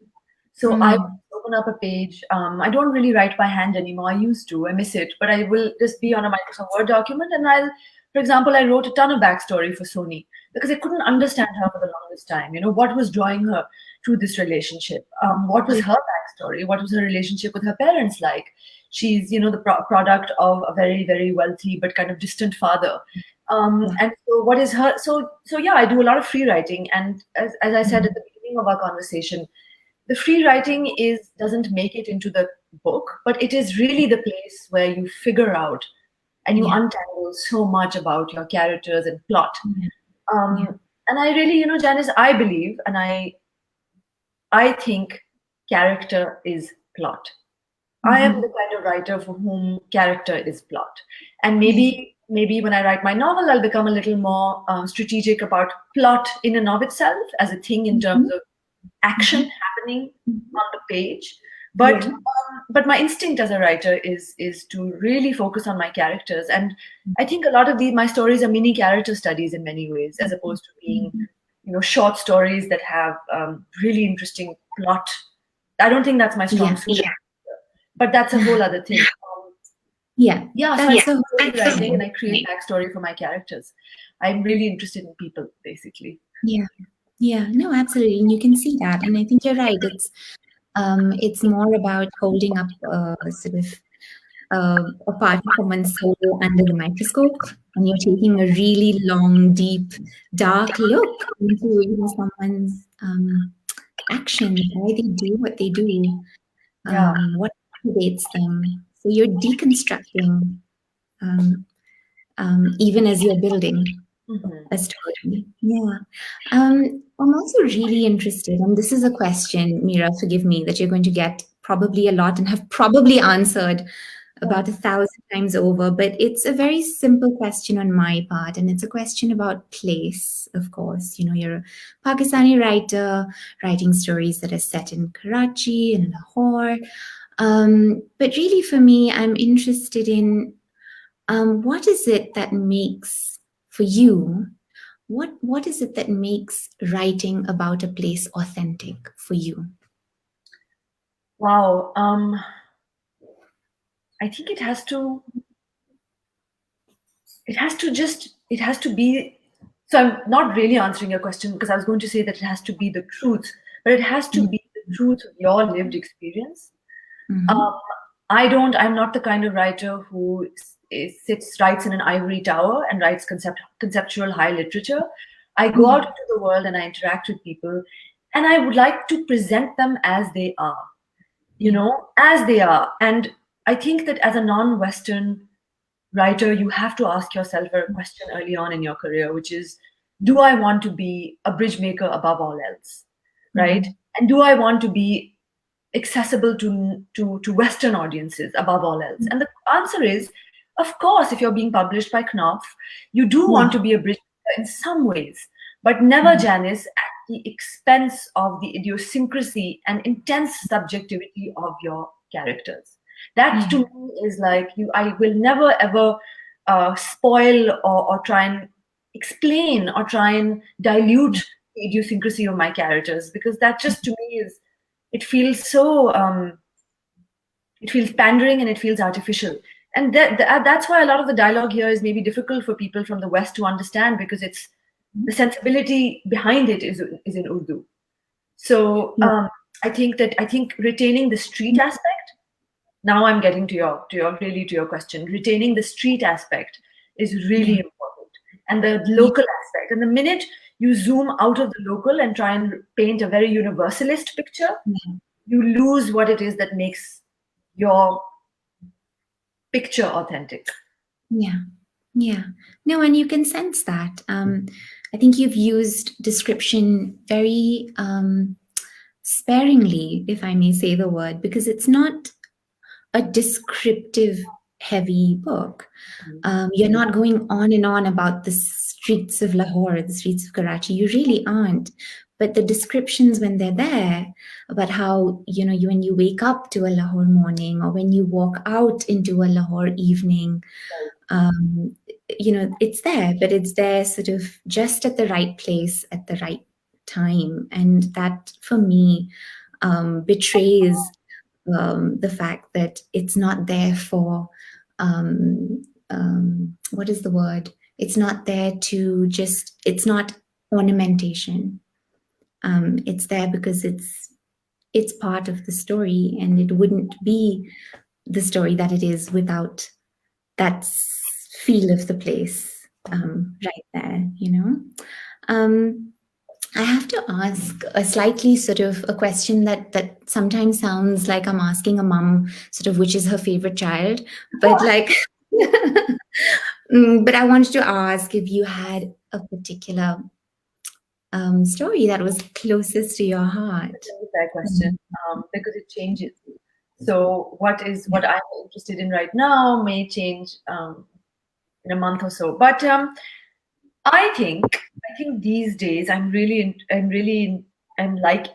Speaker 3: So I open up a page. I don't really write by hand anymore. I used to. I miss it. But I will just be on a Microsoft Word document. And for example, I wrote a ton of backstory for Sony because I couldn't understand her for the longest time. What was drawing her through this relationship? What was her backstory? What was her relationship with her parents like? She's, the product of a very, very wealthy but kind of distant father. And so what is her? So yeah, I do a lot of free writing. And as I said at the beginning of our conversation, the free writing doesn't make it into the book, but it is really the place where you figure out and you untangle so much about your characters and plot. And I really, Janice, I believe, and I think character is plot. I am the kind of writer for whom character is plot. And maybe when I write my novel, I'll become a little more strategic about plot in and of itself as a thing in terms of action happening on the page. But my instinct as a writer is to really focus on my characters. And I think a lot of my stories are mini character studies in many ways, as opposed to being, short stories that have really interesting plot. I don't think that's my strong suit. But that's a whole other thing. So I do writing and I create backstory for my characters. I'm really interested in people, basically.
Speaker 2: No, absolutely, and you can see that, and I think you're right. It's more about holding up sort of a part of someone's soul under the microscope, and you're taking a really long, deep, dark look into someone's actions, why they do what they do, what motivates them. So you're deconstructing, even as you're building a story. I'm also really interested, and this is a question, Mira, forgive me, that you're going to get probably a lot and have probably answered about 1,000 times over, but it's a very simple question on my part, and it's a question about place, of course. You're a Pakistani writer, writing stories that are set in Karachi and Lahore. But really for me, I'm interested in what is it that makes, for you, what is it that makes writing about a place authentic for you?
Speaker 3: Wow. I think it has to be. So I'm not really answering your question because I was going to say that it has to be the truth, but it has to be the truth of your lived experience. I'm not the kind of writer who writes in an ivory tower and writes conceptual high literature. I go out into the world and I interact with people, and I would like to present them as they are, as they are. And I think that as a non-Western writer, you have to ask yourself a question early on in your career, which is, do I want to be a bridge maker above all else? Right? And do I want to be accessible to Western audiences above all else? And the answer is, of course, if you're being published by Knopf, you do want to be a bridge maker in some ways, but never, Janice, at the expense of the idiosyncrasy and intense subjectivity of your characters. That to me is like, I will never ever spoil or try and explain or try and dilute the idiosyncrasy of my characters, because that just to me is, it feels so it feels pandering and it feels artificial. And that's why a lot of the dialogue here is maybe difficult for people from the West to understand, because it's the sensibility behind it is in Urdu. So I think retaining the street aspect. Now I'm getting to your question. Retaining the street aspect is really important, and the local aspect. And the minute you zoom out of the local and try and paint a very universalist picture, you lose what it is that makes your picture authentic.
Speaker 2: Yeah. No, and you can sense that. I think you've used description very sparingly, if I may say the word, because it's not a descriptive heavy book. You're not going on and on about the streets of Lahore, the streets of Karachi. You really aren't. But the descriptions when they're there about how, when you wake up to a Lahore morning or when you walk out into a Lahore evening, it's there, but it's there sort of just at the right place at the right time. And that for me betrays the fact that it's not there for, what is the word? It's not there to it's not ornamentation. It's there because it's part of the story, and it wouldn't be the story that it is without that feel of the place right there, I have to ask a slightly sort of a question that sometimes sounds like I'm asking a mom sort of which is her favorite child, but like, but I wanted to ask if you had a particular story that was closest to your heart.
Speaker 3: That's a fair question, because it changes. So what I'm interested in right now may change in a month or so. But I think these days I like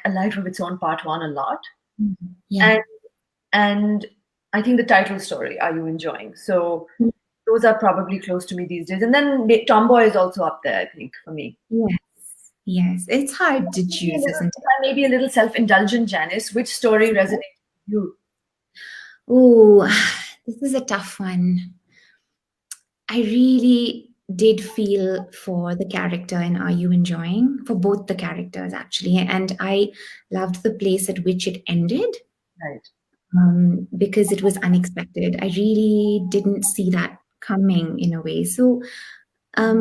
Speaker 3: A Life of Its Own Part 1 a lot. And I think the title story, Are You Enjoying? So those are probably close to me these days. And then Tomboy is also up there, I think, for me.
Speaker 2: Yes, it's hard to choose, isn't it?
Speaker 3: Maybe a little self-indulgent, Janice. Which story resonates with you?
Speaker 2: Oh, this is a tough one. I really did feel for the character in Are You Enjoying? For both the characters, actually. And I loved the place at which it ended.
Speaker 3: Right.
Speaker 2: Because it was unexpected. I really didn't see that coming in a way. So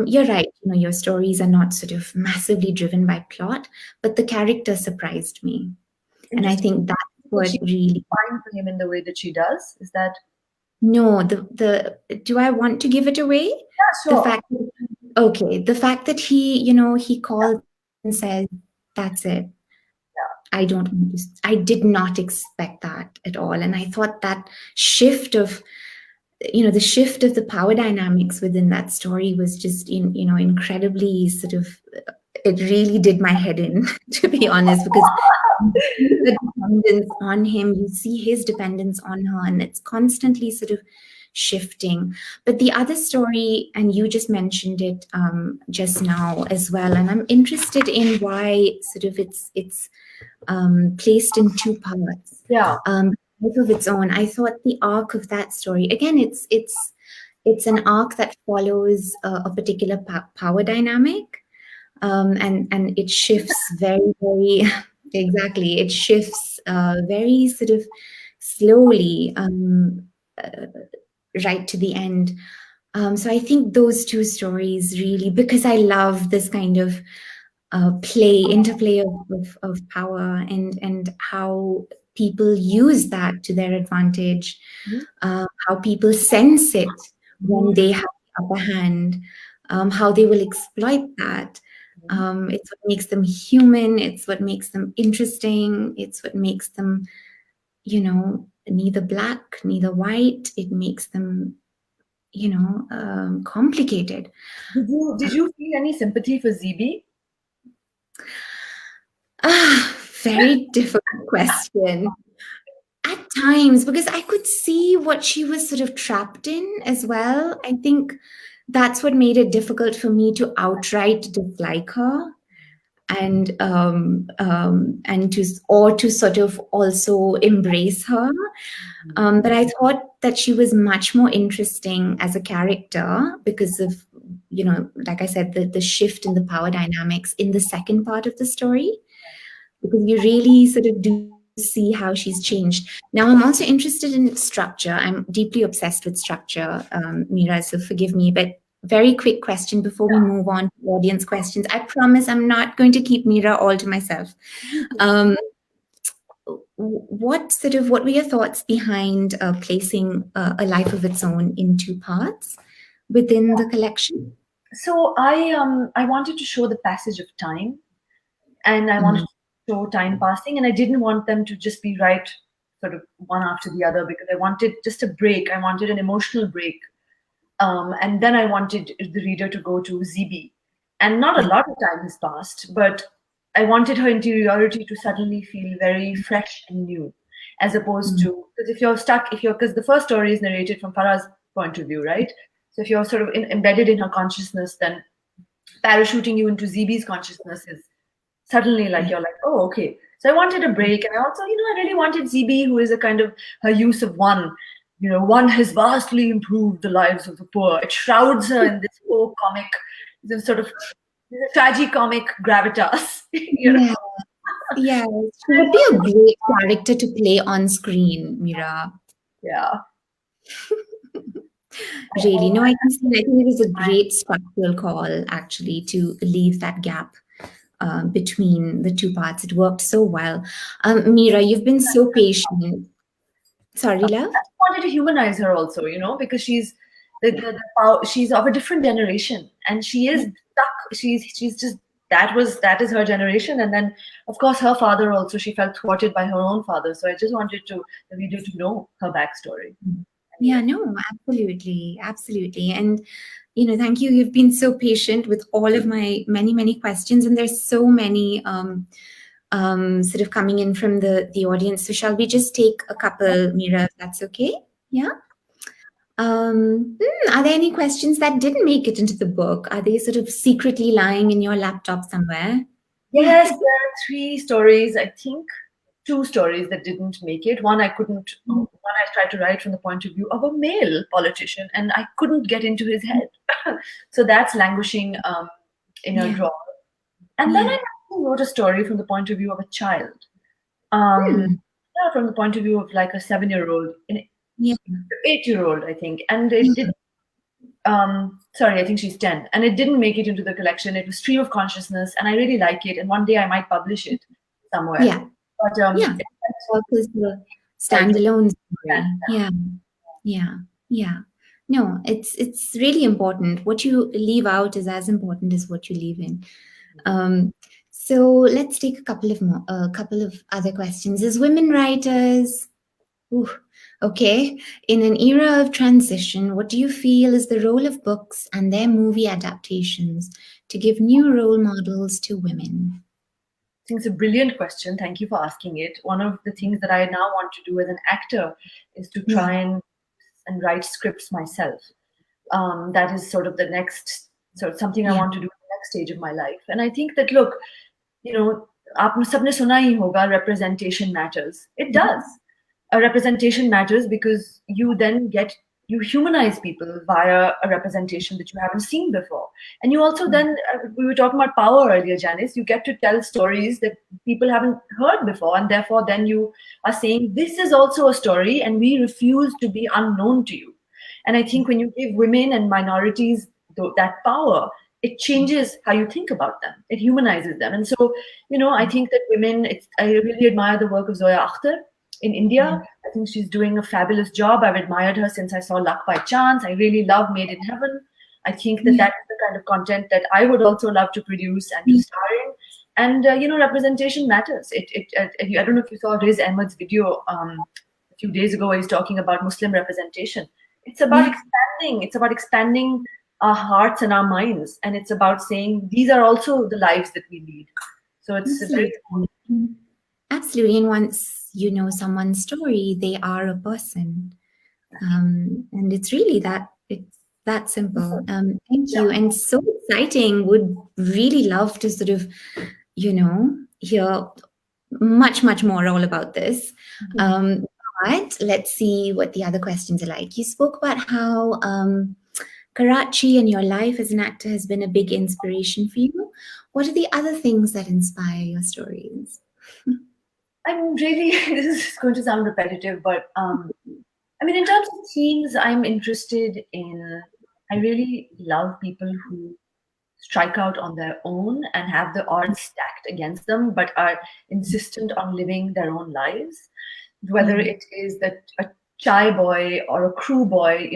Speaker 2: you're right. Your stories are not sort of massively driven by plot, but the character surprised me. And I think that's what really
Speaker 3: fine for him in the way that she does. Is that?
Speaker 2: No, do I want to give it away?
Speaker 3: Yeah, sure.
Speaker 2: The fact that he calls and says, that's it. I did not expect that at all. And I thought that shift of, the shift of the power dynamics within that story was just, incredibly sort of, it really did my head in, to be honest, because the dependence on him, you see his dependence on her, and it's constantly sort of shifting. But the other story, and you just mentioned it just now as well, and I'm interested in why sort of it's placed in two parts. Life of Its Own. I thought the arc of that story, again, it's an arc that follows a particular power dynamic, and it shifts very, very exactly. It shifts very sort of slowly right to the end. So I think those two stories really, because I love this kind of interplay of power and how people use that to their advantage, how people sense it when they have the upper hand, how they will exploit that. It's what makes them human. It's what makes them interesting. It's what makes them, neither black, neither white. It makes them, complicated.
Speaker 3: Did you feel any sympathy for ZB?
Speaker 2: Very difficult question. At times, because I could see what she was sort of trapped in as well. I think that's what made it difficult for me to outright dislike her, and to sort of also embrace her. But I thought that she was much more interesting as a character because of, like I said, the shift in the power dynamics in the second part of the story, because you really sort of do see how she's changed. Now, I'm also interested in structure. I'm deeply obsessed with structure, Mira, so forgive me, but very quick question before we move on to audience questions. I promise I'm not going to keep Mira all to myself. What were your thoughts behind placing A Life of Its Own in 2 parts within the collection?
Speaker 3: So I wanted to show the passage of time, and I wanted to show time passing, and I didn't want them to just be right sort of one after the other, because I wanted just a break. I wanted an emotional break. And then I wanted the reader to go to ZB. And not a lot of time has passed, but I wanted her interiority to suddenly feel very fresh and new, as opposed to, because if you're stuck, because the first story is narrated from Farah's point of view, right? So if you're sort of embedded in her consciousness, then parachuting you into ZB's consciousness is suddenly like, you're like, oh, okay. So I wanted a break. And I also, I really wanted ZB, who is a kind of her use of one. One has vastly improved the lives of the poor. It shrouds her in this whole comic, this sort of tragicomic gravitas.
Speaker 2: Yeah. Yeah, she would be a great character to play on screen, Mira.
Speaker 3: Yeah.
Speaker 2: Really, no, I can see. I think it was a great structural call, actually, to leave that gap between the 2 parts. It worked so well. Mira, you've been so patient. Sorry, love?
Speaker 3: I wanted to humanize her also, because she's she's of a different generation, and she is stuck. She's just that is her generation, and then of course her father also. She felt thwarted by her own father, so I just wanted the reader to know her backstory.
Speaker 2: Yeah, no, absolutely, absolutely, and thank you. You've been so patient with all of my many questions, and there's so many sort of coming in from the audience. So shall we just take a couple, Mira, if that's okay? Yeah. Are there any questions that didn't make it into the book? Are they sort of secretly lying in your laptop somewhere?
Speaker 3: Yes, there are 3 stories, I think. 2 stories that didn't make it. One I couldn't. One I tried to write from the point of view of a male politician, and I couldn't get into his head. So that's languishing in a drawer. And then I wrote a story from the point of view of a child. From the point of view of like a 7-year-old, 8-year-old, I think. And it did. Sorry, I think she's 10, and it didn't make it into the collection. It was Stream of Consciousness, and I really like it. And one day I might publish it somewhere.
Speaker 2: Yeah. But because the standalone story. Yeah. No, it's really important. What you leave out is as important as what you leave in. So let's take a couple of other questions. As women writers, okay, in an era of transition, what do you feel is the role of books and their movie adaptations to give new role models to women?
Speaker 3: I think it's a brilliant question. Thank you for asking it. One of the things that I now want to do as an actor is to try and write scripts myself. That is sort of the next, something I want to do in the next stage of my life. And I think that, look, aapne sabne suna hi hoga, representation matters. It does. A representation matters because you humanize people via a representation that you haven't seen before. And you also then, we were talking about power earlier, Janice, you get to tell stories that people haven't heard before. And therefore, then you are saying, this is also a story and we refuse to be unknown to you. And I think when you give women and minorities that power, it changes how you think about them. It humanizes them. And so, I think that women, I really admire the work of Zoya Akhtar. in India. I think she's doing a fabulous job. I've admired her since I saw Luck by Chance. I really love Made in Heaven. I think that that is the kind of content that I would also love to produce and to star in. And representation matters. I don't know if you saw Riz Ahmed's video a few days ago where he's talking about Muslim representation. It's about expanding. It's about expanding our hearts and our minds, and it's about saying these are also the lives that we lead. So it's very important.
Speaker 2: Absolutely. And once you know someone's story, they are a person. And it's really that simple. Thank you. And so exciting. Would really love to sort of, hear much, much more all about this. But let's see what the other questions are like. You spoke about how Karachi and your life as an actor has been a big inspiration for you. What are the other things that inspire your stories?
Speaker 3: I'm really, this is going to sound repetitive, but in terms of themes, I'm interested in, I really love people who strike out on their own and have the odds stacked against them, but are insistent on living their own lives. Whether it is that a chai boy or a crew boy,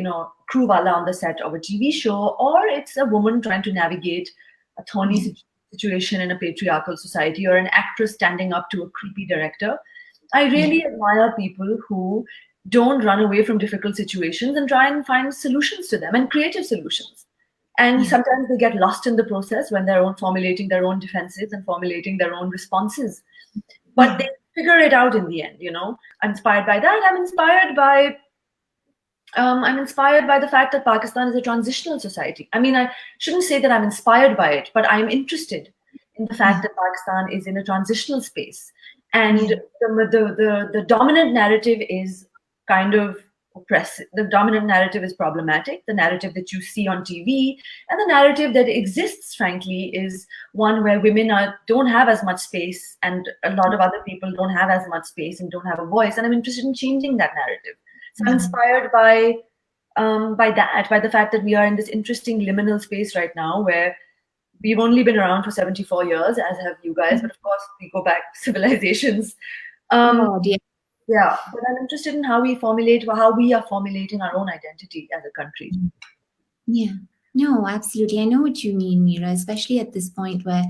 Speaker 3: crew wala on the set of a TV show, or it's a woman trying to navigate a thorny situation in a patriarchal society, or an actress standing up to a creepy director. I really admire people who don't run away from difficult situations and try and find solutions to them, and creative solutions. And sometimes they get lost in the process when they're formulating their own defenses and formulating their own responses. But they figure it out in the end, I'm inspired by that. I'm inspired by the fact that Pakistan is a transitional society. I shouldn't say that I'm inspired by it, but I'm interested in the fact that Pakistan is in a transitional space. And the dominant narrative is kind of oppressive. The dominant narrative is problematic. The narrative that you see on TV and the narrative that exists, frankly, is one where women don't have as much space, and a lot of other people don't have as much space and don't have a voice. And I'm interested in changing that narrative. So I'm inspired by the fact that we are in this interesting liminal space right now where we've only been around for 74 years, as have you guys, but of course we go back civilizations. Yeah, but I'm interested in how we are formulating our own identity as a country.
Speaker 2: Yeah, no, absolutely. I know what you mean, Mira, especially at this point where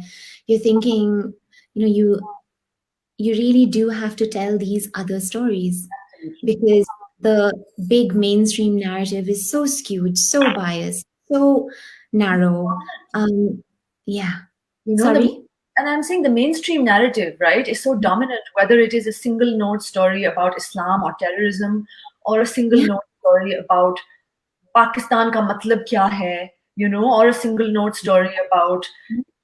Speaker 2: you're thinking, you really do have to tell these other stories, because the big mainstream narrative is so skewed, so biased, so narrow. Sorry?
Speaker 3: And I'm saying the mainstream narrative, right, is so dominant, whether it is a single note story about Islam or terrorism, or a single note story about Pakistan ka matlab kya hai, or a single note story about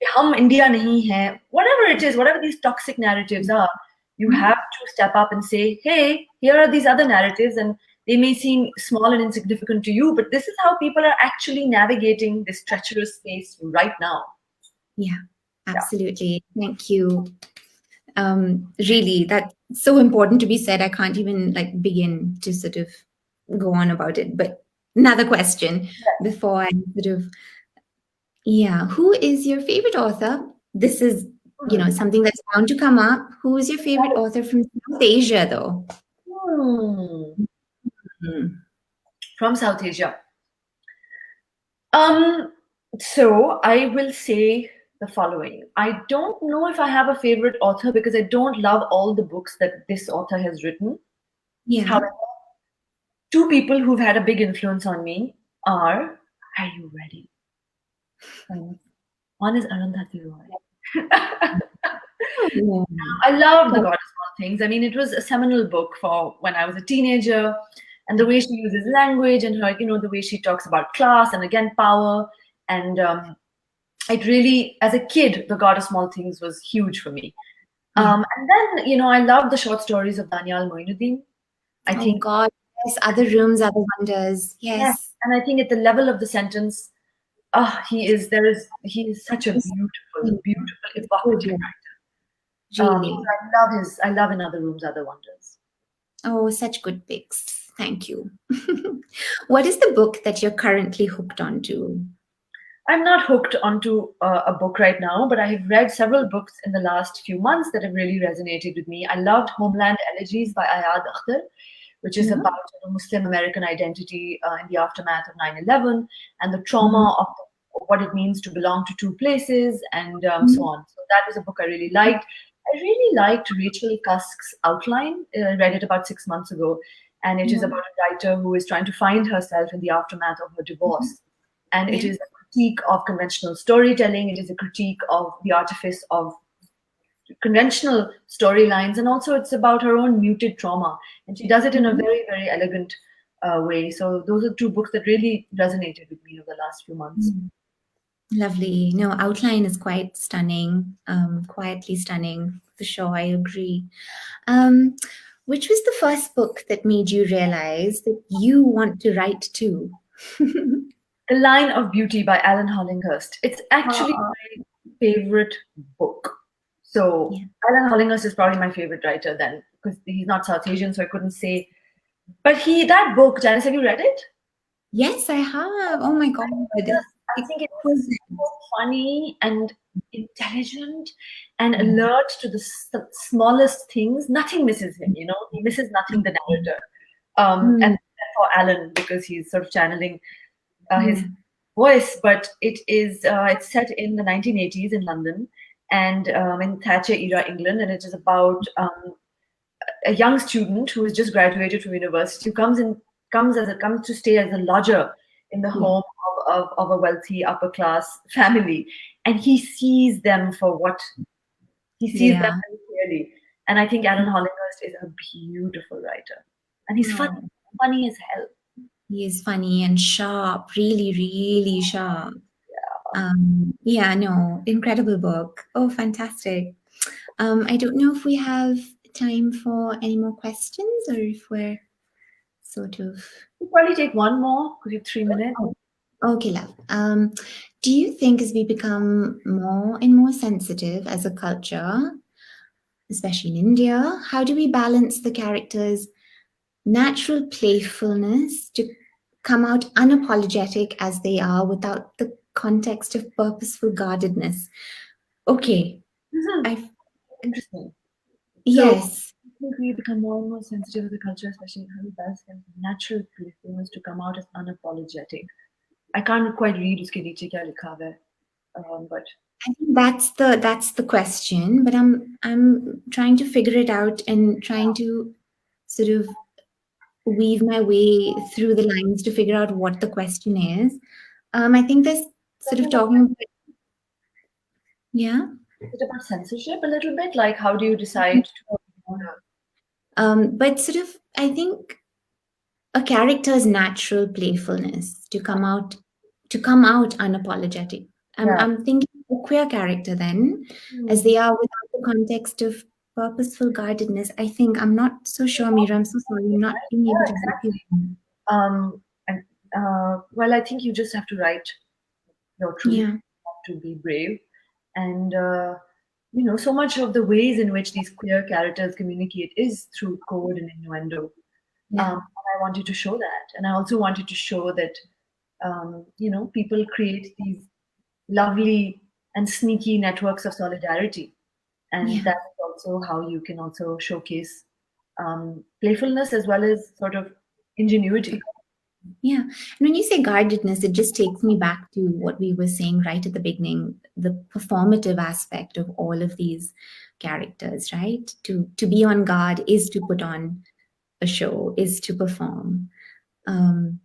Speaker 3: hum India nahi hai. Whatever it is, whatever these toxic narratives are, you have to step up and say, hey, here are these other narratives, and they may seem small and insignificant to you, but this is how people are actually navigating this treacherous space right now.
Speaker 2: Yeah. Absolutely. Thank you. Really, that's so important to be said. I can't even begin to sort of go on about it. But another question before I sort of, who is your favorite author? This is, something that's bound to come up. Who is your favorite author from South Asia, though?
Speaker 3: From South Asia. So I will say the following. I don't know if I have a favorite author because I don't love all the books that this author has written. However, two people who've had a big influence on me are you ready? One is Arundhati Roy. I love The God of Small Things. It was a seminal book for when I was a teenager, and the way she uses language and her, the way she talks about class and again power, and it really, as a kid, The God of Small Things was huge for me. And then, I love the short stories of Danial Moinuddin. I think,
Speaker 2: God, yes, Other Rooms, Other Wonders. Yes.
Speaker 3: And I think at the level of the sentence, he is such a beautiful, evocative writer.
Speaker 2: Really.
Speaker 3: I love In Other Rooms, Other Wonders.
Speaker 2: Oh, such good picks. Thank you. What is the book that you're currently hooked onto?
Speaker 3: I'm not hooked onto a book right now, but I have read several books in the last few months that have really resonated with me. I loved Homeland Elegies by Ayad Akhtar, which is
Speaker 2: Yeah.
Speaker 3: about Muslim American identity in the aftermath of 9/11 and the
Speaker 2: Mhm.
Speaker 3: trauma of what it means to belong to two places and so
Speaker 2: Mhm.
Speaker 3: on. So that was a book I really liked. I really liked Rachel Cusk's Outline. I read it about 6 months ago, and it is
Speaker 2: Yeah.
Speaker 3: about a writer who is trying to find herself in the aftermath of her divorce. And it
Speaker 2: Yeah.
Speaker 3: is a critique of conventional storytelling. It is a critique of the artifice of conventional storylines, and also it's about her own muted trauma, and she does it in a
Speaker 2: Mhm.
Speaker 3: very, very elegant way. So those are two books that really resonated with me over the last few months.
Speaker 2: Mm. Lovely. No, Outline is quite stunning, quietly stunning for sure. I agree. Um, which was the first book that made you realize that you want to write too?
Speaker 3: The Line of Beauty by Alan Hollinghurst. It's actually
Speaker 2: Oh,
Speaker 3: my favorite book. So
Speaker 2: yeah.
Speaker 3: Alan Hollinghurst is probably my favorite writer then, because he's not South Asian, so I couldn't say. But that book, Janice, have you read it?
Speaker 2: Yes, I have. Oh my God.
Speaker 3: I think it is
Speaker 2: Exquisite.
Speaker 3: so funny and intelligent and alert to the smallest things. Nothing misses him, he misses nothing, the narrator. And
Speaker 2: Mm,
Speaker 3: for Alan, because he's sort of channeling his
Speaker 2: yeah.
Speaker 3: voice, but it's set in the 1980s in London and in Thatcher era England, and it is about a young student who has just graduated from university who comes to stay as a lodger in the
Speaker 2: Yeah.
Speaker 3: home of a wealthy upper class family, and he sees them
Speaker 2: Yeah.
Speaker 3: very clearly. And I think Alan Hollinghurst is a beautiful writer, and he's
Speaker 2: Oh,
Speaker 3: funny as hell.
Speaker 2: he is funny and sharp, really, really sharp. Yeah, no, incredible book. Oh, fantastic. I don't know if we have time for any more questions or if we're sort of.
Speaker 3: We'll probably take one more because you have 3 minutes.
Speaker 2: Oh, okay, love. Do you think as we become more and more sensitive as a culture, especially in India, how do we balance the characters' natural playfulness to come out unapologetic as they are without the context of purposeful guardedness? Okay,
Speaker 3: This is
Speaker 2: I
Speaker 3: interesting. So
Speaker 2: yes.
Speaker 3: I think we become more and more sensitive to the culture, especially how we balance them with natural playfulness to come out as unapologetic. I can't quite read uske niche kya likha hai, but
Speaker 2: I think that's the question, but I'm trying to figure it out and trying to sort of weave my way through the lines to figure out what the question is. I think this sort of talking about, yeah.
Speaker 3: is it about censorship a little bit? Like, how do you decide
Speaker 2: But sort of, I think a character's natural playfulness to come out unapologetic. I'm
Speaker 3: yeah.
Speaker 2: I'm thinking a queer character then, as
Speaker 3: Hmm.
Speaker 2: they are without the context of purposeful guardedness. I think I'm not so sure, Mira. I'm so sorry. I'm not being able
Speaker 3: Yeah,
Speaker 2: to help you.
Speaker 3: exactly. And well, I think you just have to write your truth,
Speaker 2: Yeah,
Speaker 3: to be brave, and so much of the ways in which these queer characters communicate is through code and innuendo.
Speaker 2: yeah,
Speaker 3: And I wanted to show that, and I also wanted to show that people create these lovely and sneaky networks of solidarity, and
Speaker 2: yeah.
Speaker 3: that is also how you can also showcase playfulness as well as sort of ingenuity.
Speaker 2: Yeah. And when you say guardedness, it just takes me back to what we were saying right at the beginning, the performative aspect of all of these characters, right? To be on guard is to put on a show, is to perform. Um,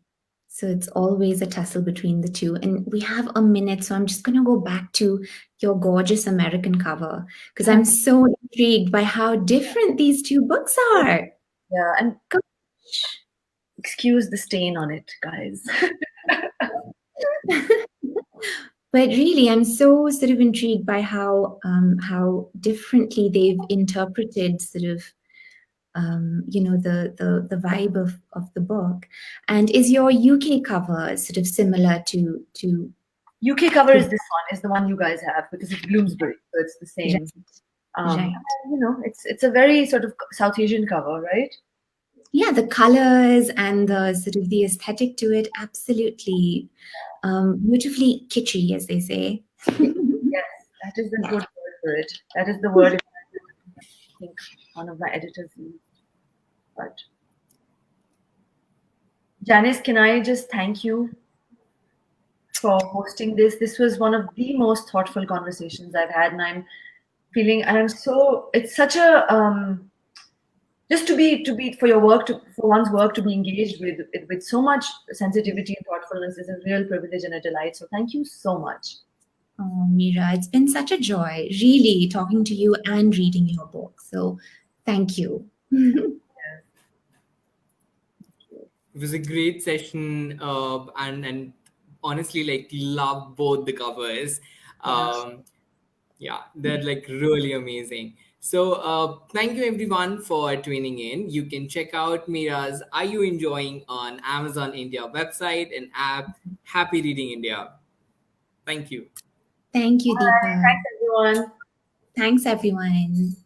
Speaker 2: so it's always a tussle between the two. And we have a minute, so I'm just going to go back to your gorgeous American cover because I'm so intrigued by how different these two books are.
Speaker 3: Yeah, and
Speaker 2: Gosh.
Speaker 3: excuse the stain on it, guys.
Speaker 2: But really, I'm so sort of intrigued by how differently they've interpreted sort of the vibe of the book. And is your UK cover sort of similar to
Speaker 3: UK cover
Speaker 2: to
Speaker 3: is this one, is the one you guys have because it's Bloomsbury, so it's the
Speaker 2: right,
Speaker 3: same.
Speaker 2: right.
Speaker 3: It's a very sort of South Asian cover, right?
Speaker 2: Yeah, the colors and the sort of the aesthetic to it, absolutely beautifully kitschy, as they say.
Speaker 3: Yes, that is the
Speaker 2: Yeah.
Speaker 3: good word for it. That is the word I think one of my editors used. But Janice, can I just thank you for hosting this? This was one of the most thoughtful conversations I've had, and I'm feeling, and I'm so, it's such a just to be for your work to for one's work to be engaged with so much sensitivity and thoughtfulness is a real privilege and a delight. So thank you so much.
Speaker 2: Oh, Mira, it's been such a joy, really, talking to you and reading your book. So thank you.
Speaker 1: It was a great session, and honestly, like, love both the covers.
Speaker 3: Yeah.
Speaker 1: Yeah, they're like really amazing. So thank you everyone for tuning in. You can check out Mira's Are You Enjoying on Amazon India website and app Happy Reading India. Thank you.
Speaker 2: Thank you,
Speaker 3: All right.
Speaker 2: Deepa.
Speaker 3: Thanks, everyone.
Speaker 2: Thanks, everyone.